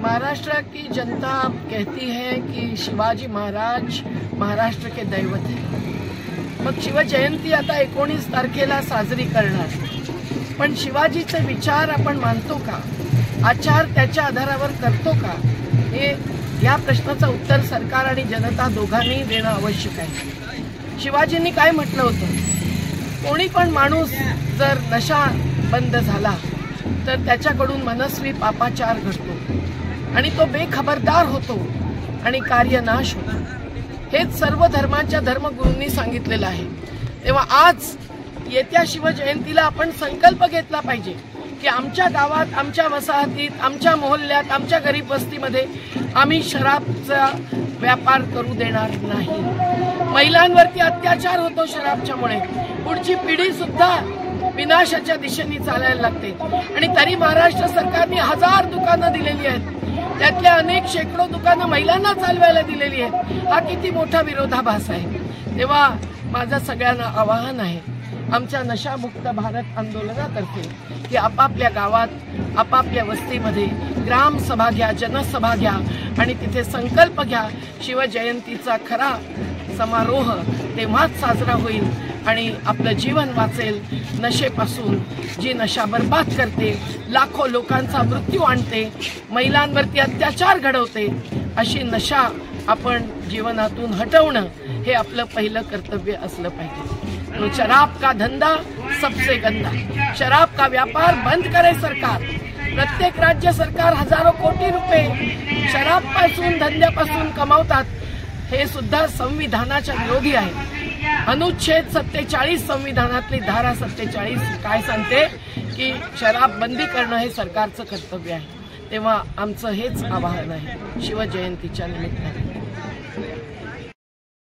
महाराष्ट्र की जनता कहती है कि शिवाजी महाराज महाराष्ट्र के दैवत है। मग शिव जयंती आता 19 तारखेला साजरी करणार, पण शिवाजीचे विचार आपण मानतो का, आचार त्याच्या आधारावर करतो का, हे या प्रश्नाचं उत्तर सरकार आणि जनता दोघांनी देणं आवश्यक आहे। शिवाजींनी काय म्हटलं होतं, कोणी पण माणूस जर नशा बंद झाला तर त्याच्याकडून मनस्वी पापाचार घडतो आणि तो बेखबरदार होतो आणि कार्यनाश होतो। हेच सर्व धर्मांच्या धर्मगुरूंनी सांगितलेलं आहे। तेव्हा आज येत्या शिवजयंतीला आपण संकल्प घेतला पाहिजे की आमच्या गावात, आमच्या वसाहतीत, आमच्या मोहल्ल्यात, आमच्या गरीब वस्तीमध्ये आम्ही शराबचा व्यापार करू देणार नाही। महिलांवरती अत्याचार होतो शराबच्यामुळे, पुढची पिढी सुद्धा विनाशाच्या दिशेने चालायला लागते आणि तरी महाराष्ट्र सरकारने 1000 दुकानं दिलेली आहेत, त्यातल्या अनेक शेकडो दुकानं महिलांना चालवायला दिलेली आहेत। हा किती मोठा विरोधाभास आहे। तेव्हा माझं सगळ्यांना आवाहन आहे, आमच्या नशामुक्त भारत आंदोलनातर्फे की आपापल्या गावात, आपापल्या वस्तीमध्ये ग्रामसभा घ्या, जनसभा घ्या आणि तिथे संकल्प घ्या। शिवजयंतीचा खरा समारोह तेव्हाच साजरा होईल आणि आपलं जीवन वाचेल। नशेपासून जी नशा बर्बाद करते, लाखो लोकांचा मृत्यू आणते, महिलांवरती अत्याचार घडवते, अशी नशा आपण जीवनातून हटवणं हे आपलं पहिलं कर्तव्य असलं पाहिजे। शराब का धंदा सबसे गंदा, शराब का व्यापार बंद करे सरकार। प्रत्येक राज्य सरकार हजारो कोटी रुपये शराबपासून, धंद्यापासून कमावतात, हे सुद्धा संविधानाच्या विरोधी आहे। अनुच्छेद 47 संविधानातली धारा 47 काय सांगते की शराब बंदी करणं हे सरकारचं कर्तव्य आहे। तेव्हा आमचं हेच आवाहन आहे शिवजयंतीच्या निमित्ताने।